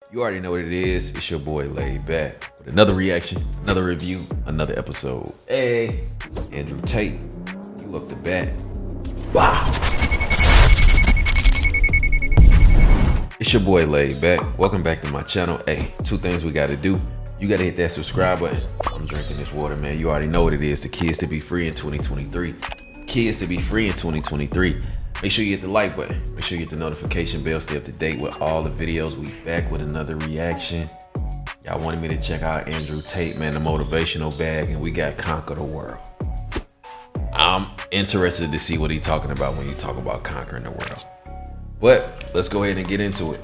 You already know what it is. It's your boy Layedbak with another reaction, another review, another episode. Hey, Andrew Tate, you up the bat. Wow. It's your boy Layedbak. Welcome back to my channel. Hey, two things we gotta do. You gotta hit that subscribe button. I'm drinking this water, man. You already know what it is. The kids to be free in 2023. Kids to be free in 2023. Make sure you hit the like button. Make sure you hit the notification bell. Stay up to date with all the videos. We back with another reaction. Y'all wanted me to check out Andrew Tate, man, the motivational bag, and we got Conquer the World. I'm interested to see what he's talking about when you talk about conquering the world. But let's go ahead and get into it.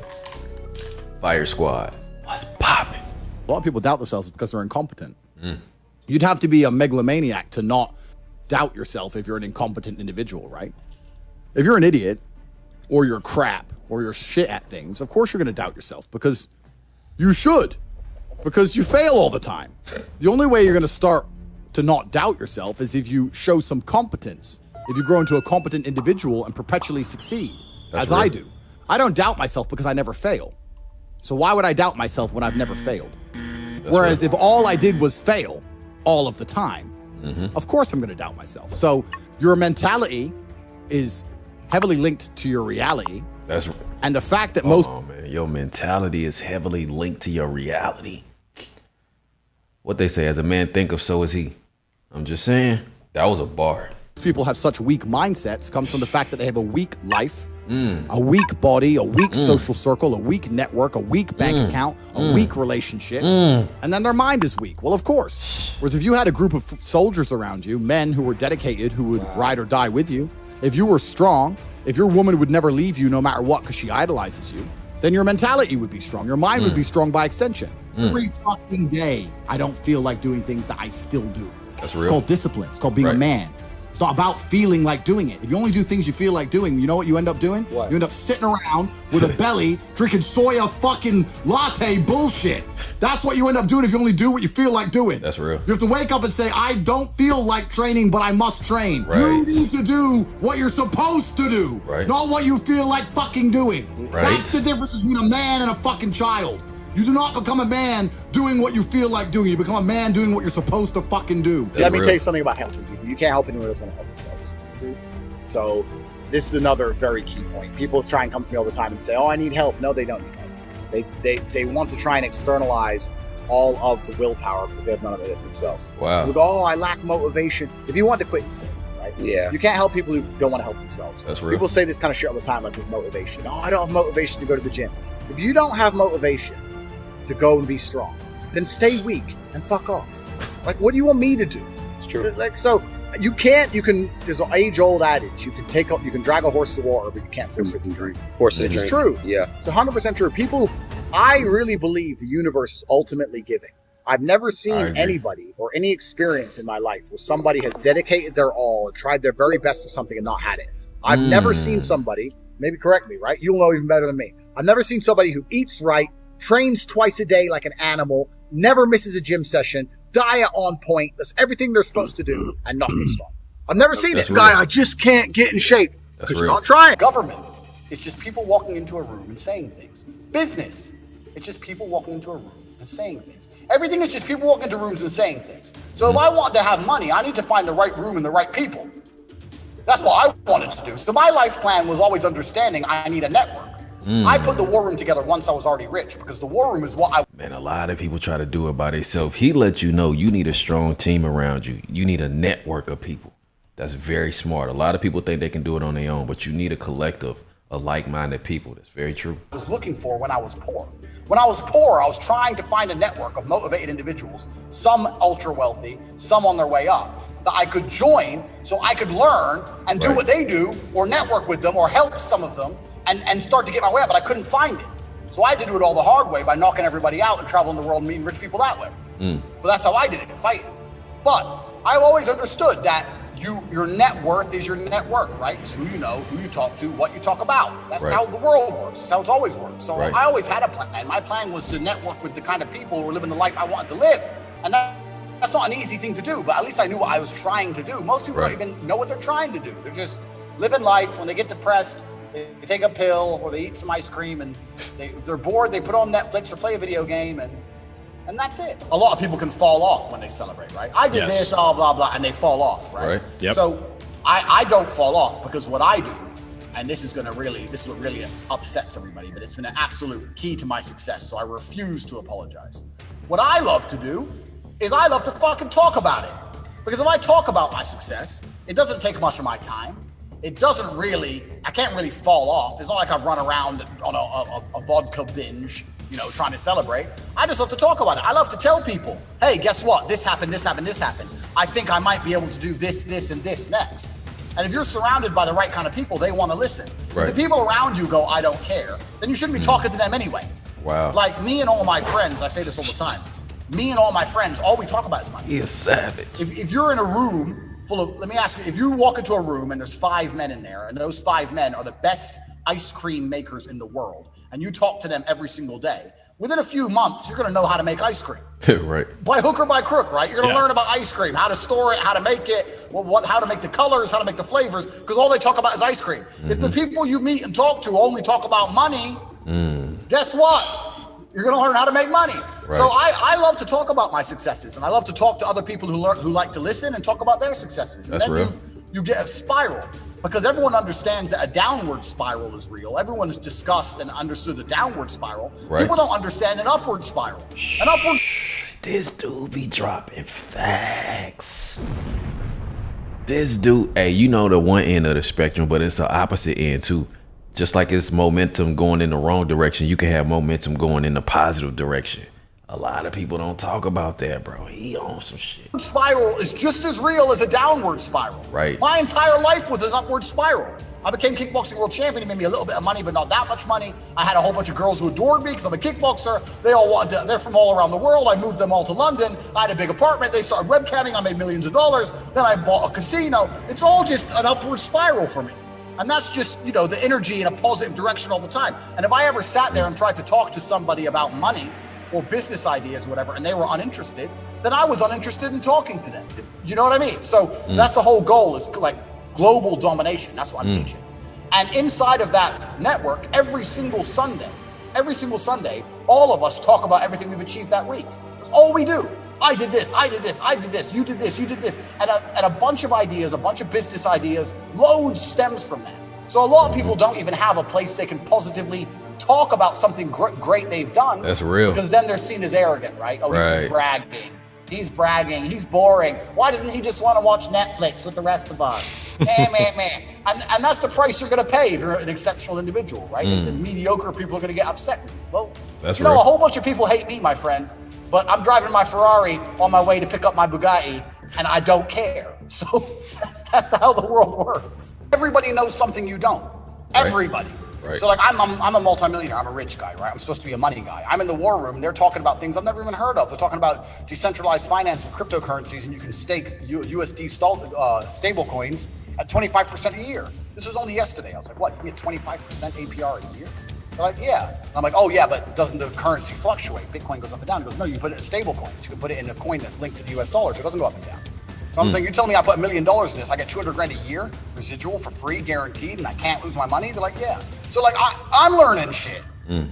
Fire Squad, what's popping? A lot of people doubt themselves because they're incompetent. You'd have to be a megalomaniac to not doubt yourself if you're an incompetent individual, right? If you're an idiot, or you're crap, or you're shit at things, of course you're going to doubt yourself, because you should, because you fail all the time. The only way you're going to start to not doubt yourself is if you show some competence, if you grow into a competent individual and perpetually succeed, as I do. I don't doubt myself because I never fail. So why would I doubt myself when I've never failed? Whereas if all I did was fail all of the time, of course I'm going to doubt myself. So your mentality is heavily linked to your reality. And the fact that man, your mentality is heavily linked to your reality. What they say, as a man thinketh, so is he. I'm just saying, that was a bar. People have such weak mindsets comes from the fact that they have a weak life, a weak body, a weak social circle, a weak network, a weak bank account, a weak relationship, and then their mind is weak. Well, of course. Whereas if you had a group of soldiers around you, men who were dedicated, who would ride or die with you, if you were strong, if your woman would never leave you no matter what because she idolizes you, then your mentality would be strong. Your mind would be strong by extension. Every fucking day, I don't feel like doing things that I still do. That's real. It's called discipline. It's called being a man. It's not about feeling like doing it. If you only do things you feel like doing, you know what you end up doing? What? You end up sitting around with a belly drinking soya fucking latte bullshit. That's what you end up doing if you only do what you feel like doing. That's real. You have to wake up and say, I don't feel like training, but I must train. You need to do what you're supposed to do, not what you feel like fucking doing. That's the difference between a man and a fucking child. You do not become a man doing what you feel like doing. You become a man doing what you're supposed to fucking do. Let me tell you something about helping people. You can't help anyone that's going to help themselves. So this is another very key point. People try and come to me all the time and say, oh, I need help. No, they don't need help. They want to try and externalize all of the willpower because they have none of it themselves. Wow. They go, oh, I lack motivation. If you want to quit, right? Yeah. You can't help people who don't want to help themselves. That's real. People say this kind of shit all the time, like with motivation. Oh, I don't have motivation to go to the gym. If you don't have motivation to go and be strong, then stay weak and fuck off. Like, what do you want me to do? It's true. Like, so you can, there's an age-old adage, you can drag a horse to water, but you can't force it to drink. Force it to drink. It's true. Yeah. It's 100% true. People, I really believe the universe is ultimately giving. I've never seen anybody or any experience in my life where somebody has dedicated their all and tried their very best for something and not had it. I've never seen somebody, maybe correct me, right? You'll know even better than me. I've never seen somebody who eats right, trains twice a day like an animal, never misses a gym session, diet on point, does everything they're supposed to do, and not get strong. I've never seen it. Guy, I just can't get in shape because you're not trying. Government, it's just people walking into a room and saying things. Business, it's just people walking into a room and saying things. Everything is just people walking into rooms and saying things. So if I want to have money, I need to find the right room and the right people. That's what I wanted to do. So my life plan was always understanding I need a network. I put the war room together once I was already rich because the war room is what I... Man, a lot of people try to do it by themselves. He let you know you need a strong team around you. You need a network of people. That's very smart. A lot of people think they can do it on their own, but you need a collective of like-minded people. That's very true. I was looking for when I was poor. When I was poor, I was trying to find a network of motivated individuals, some ultra wealthy, some on their way up, that I could join so I could learn and do what they do, or network with them, or help some of them, and start to get my way up, but I couldn't find it. So I had to do it all the hard way by knocking everybody out and traveling the world and meeting rich people that way. But that's how I did it, fighting. But I've always understood that your net worth is your net worth, right? It's who you know, who you talk to, what you talk about. That's how the world works. That's how it's always worked. So I always had a plan. My plan was to network with the kind of people who were living the life I wanted to live. And that's not an easy thing to do, but at least I knew what I was trying to do. Most people don't even know what they're trying to do. They're just living life. When they get depressed, They take a pill or they eat some ice cream, and if they're bored, they put on Netflix or play a video game, and that's it. A lot of people can fall off when they celebrate, right? I did this, blah, blah, blah, and they fall off, right? Yep. So I don't fall off, because what I do, and this is what really upsets everybody, but it's been an absolute key to my success, so I refuse to apologize. What I love to do is I love to fucking talk about it. Because if I talk about my success, it doesn't take much of my time. It doesn't really, I can't really fall off. It's not like I've run around on a vodka binge, you know, trying to celebrate. I just love to talk about it. I love to tell people, hey, guess what? This happened, this happened, this happened. I think I might be able to do this, this, and this next. And if you're surrounded by the right kind of people, they want to listen. Right. If the people around you go, I don't care, then you shouldn't be talking to them anyway. Wow. Like me and all my friends, I say this all the time. Me and all my friends, all we talk about is money. He is savage. If you're in a room full of, let me ask you, if you walk into a room and there's 5 men in there, and those 5 men are the best ice cream makers in the world, and you talk to them every single day, within a few months, you're going to know how to make ice cream. Right. By hook or by crook, right? You're going to learn about ice cream, how to store it, how to make it, how to make the colors, how to make the flavors, because all they talk about is ice cream. If the people you meet and talk to only talk about money, guess what? You're going to learn how to make money. Right. So I love to talk about my successes, and I love to talk to other people who like to listen and talk about their successes. And That's then real. You get a spiral, because everyone understands that a downward spiral is real. Everyone has discussed and understood the downward spiral. Right. People don't understand an upward spiral. An upward. This dude be dropping facts. This dude, hey, you know the one end of the spectrum, but it's the opposite end too. Just like it's momentum going in the wrong direction, you can have momentum going in the positive direction. A lot of people don't talk about that, bro. He on some shit. Spiral is just as real as a downward spiral. Right. My entire life was an upward spiral. I became kickboxing world champion. It made me a little bit of money, but not that much money. I had a whole bunch of girls who adored me because I'm a kickboxer. They're from all around the world. I moved them all to London. I had a big apartment. They started webcamming. I made millions of dollars. Then I bought a casino. It's all just an upward spiral for me. And that's just, you know, the energy in a positive direction all the time. And if I ever sat there and tried to talk to somebody about money or business ideas, whatever, and they were uninterested, then I was uninterested in talking to them. You know what I mean? So that's the whole goal, is like global domination. That's what I'm teaching. And inside of that network, every single Sunday, all of us talk about everything we've achieved that week. That's all we do. I did this, I did this, I did this, you did this, you did this. And a bunch of ideas, a bunch of business ideas, loads stems from that. So a lot of people don't even have a place they can positively talk about something great they've done. That's real. Because then they're seen as arrogant, right? Oh, he's bragging. He's bragging. He's boring. Why doesn't he just want to watch Netflix with the rest of us? man. And that's the price you're going to pay if you're an exceptional individual, right? And mediocre people are going to get upset. Well, that's you know, a whole bunch of people hate me, my friend, but I'm driving my Ferrari on my way to pick up my Bugatti, and I don't care. So that's how the world works. Everybody knows something you don't. Everybody. Right. So like I'm a multimillionaire. I'm a rich guy, right? I'm supposed to be a money guy. I'm in the war room and they're talking about things I've never even heard of. They're talking about decentralized finance with cryptocurrencies, and you can stake USD stable coins at 25% a year. This was only yesterday. I was like, what? You get 25% APR a year? They're like, yeah. And I'm like, oh yeah, but doesn't the currency fluctuate? Bitcoin goes up and down. He goes, no, you put it in stable coins. You can put it in a coin that's linked to the US dollar, so it doesn't go up and down. So I'm saying, you're telling me I put $1 million in this, I get 200 grand a year, residual for free, guaranteed, and I can't lose my money? They're like, yeah. So like, I'm learning shit.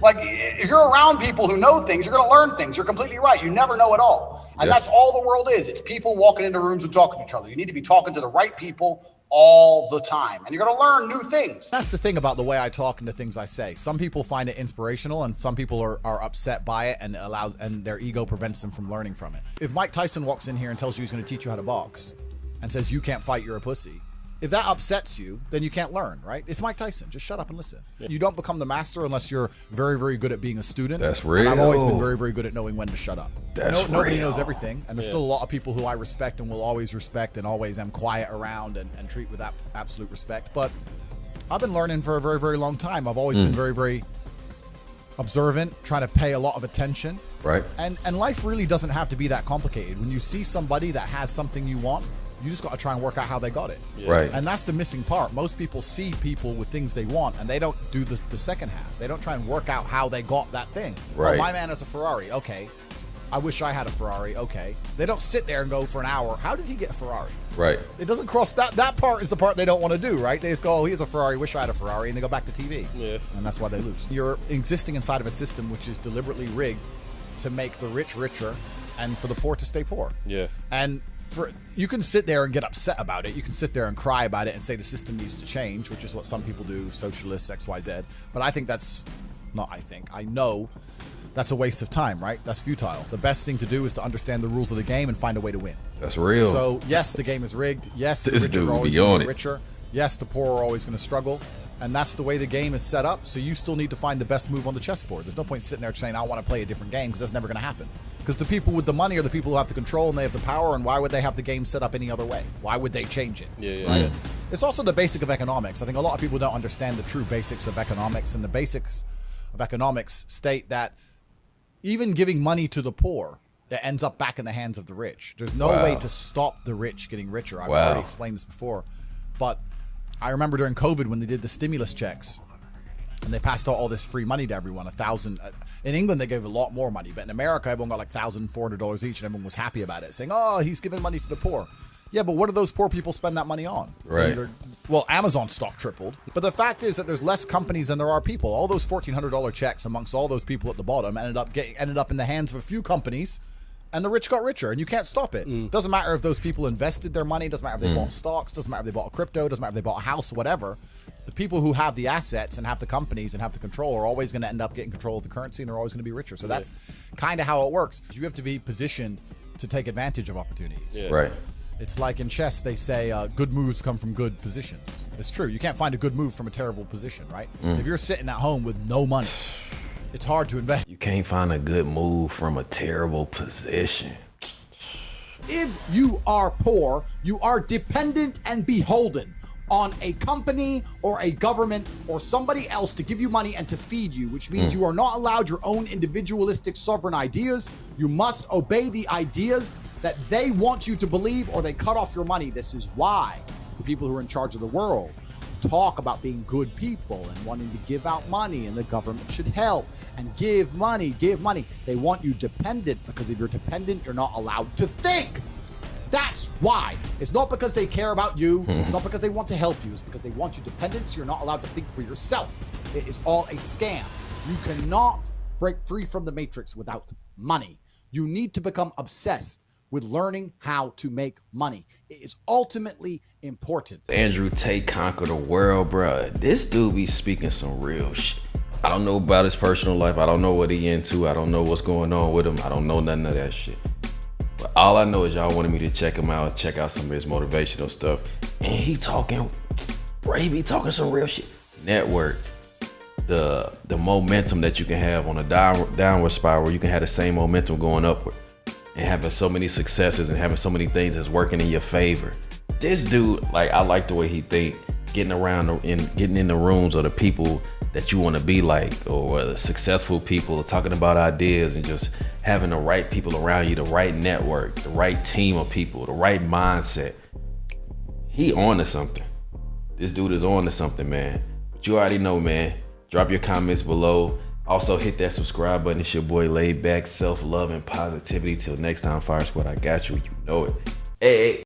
Like, if you're around people who know things, you're gonna learn things. You're completely right. You never know it all. And that's all the world is. It's people walking into rooms and talking to each other. You need to be talking to the right people all the time, and you're gonna learn new things. That's the thing about the way I talk and the things I say. Some people find it inspirational, and some people are upset by it, and their ego prevents them from learning from it. If Mike Tyson walks in here and tells you he's gonna teach you how to box and says you can't fight, you're a pussy, if that upsets you, then you can't learn, right? It's Mike Tyson. Just shut up and listen. You don't become the master unless you're very, very good at being a student. That's real. And I've always been very, very good at knowing when to shut up. Nobody real. knows everything, and there's still a lot of people who I respect and will always respect and always am quiet around and treat with absolute respect. But I've been learning for a very, very long time. I've always been very, very observant, trying to pay a lot of attention. Right. And life really doesn't have to be that complicated. When you see somebody that has something you want, you just got to try and work out how they got it. Right. And that's the missing part. Most people see people with things they want, and they don't do the second half. They don't try and work out how they got that thing. Right. Oh, my man has a Ferrari. Okay. I wish I had a Ferrari. Okay. They don't sit there and go for an hour, how did he get a Ferrari? Right. It doesn't cross that part is the part they don't want to do, right? They just go, oh, here's a Ferrari, wish I had a Ferrari, and they go back to TV. Yeah. And that's why they lose. You're existing inside of a system which is deliberately rigged to make the rich richer and for the poor to stay poor. Yeah. And you can sit there and get upset about it. You can sit there and cry about it and say the system needs to change, which is what some people do, socialists, XYZ. But I think I know that's a waste of time, right? That's futile. The best thing to do is to understand the rules of the game and find a way to win. That's real. So, yes, the game is rigged. Yes, the This rich are dude always be going on to it. be richer. Yes, the poor are always going to struggle. And that's the way the game is set up. So you still need to find the best move on the chessboard. There's no point sitting there saying, I want to play a different game, because that's never going to happen. Because the people with the money are the people who have the control and they have the power, and why would they have the game set up any other way? Why would they change it? Yeah. It's also the basic of economics. I think a lot of people don't understand the true basics of economics, and the basics of economics state that even giving money to the poor, it ends up back in the hands of the rich. There's no way to stop the rich getting richer. I've already explained this before. But I remember during COVID when they did the stimulus checks and they passed out all this free money to everyone, $1,000. In England, they gave a lot more money. But in America, everyone got like $1,400 each and everyone was happy about it, saying, oh, he's giving money to the poor. Yeah, but what do those poor people spend that money on? Right. Well, Amazon stock tripled. But the fact is that there's less companies than there are people. All those $1,400 checks amongst all those people at the bottom ended up in the hands of a few companies, and the rich got richer, and you can't stop it. Doesn't matter if those people invested their money, doesn't matter if they bought stocks, doesn't matter if they bought crypto, doesn't matter if they bought a house, whatever. The people who have the assets and have the companies and have the control are always going to end up getting control of the currency, and they're always going to be richer. So that's kind of how it works. You have to be positioned to take advantage of opportunities. Yeah. Right. It's like in chess, they say good moves come from good positions. It's true. You can't find a good move from a terrible position, right? If you're sitting at home with no money, it's hard to invest. You can't find a good move from a terrible position. If you are poor, you are dependent and beholden on a company or a government or somebody else to give you money and to feed you, which means you are not allowed your own individualistic sovereign ideas. You must obey the ideas that they want you to believe, or they cut off your money. This is why the people who are in charge of the world talk about being good people and wanting to give out money, and the government should help and give money. They want you dependent, because if you're dependent, you're not allowed to think. That's why. It's not because they care about you. It's not because they want to help you. It's because they want you dependent, so you're not allowed to think for yourself. It is all a scam. You cannot break free from the matrix without money. You need to become obsessed with learning how to make money. It is ultimately important. Andrew Tate conquered the world, bruh. This dude be speaking some real shit. I don't know about his personal life. I don't know what he into. I don't know what's going on with him. I don't know none of that shit. But all I know is y'all wanted me to check him out, check out some of his motivational stuff. And he talking, bro, he be talking some real shit. Network, the momentum that you can have on a downward spiral, you can have the same momentum going upward. And having so many successes and having so many things that's working in your favor. This dude, like, I like the way he think, getting around and getting in the rooms of the people that you want to be like, or the successful people, talking about ideas and just having the right people around you, the right network, the right team of people, the right mindset. He on to something. This dude is on to something, man. But you already know, man. Drop your comments below. Also hit that subscribe button. It's your boy Laid Back, self-love and positivity. Till next time, Fire Squad, I got you. You know it. Hey.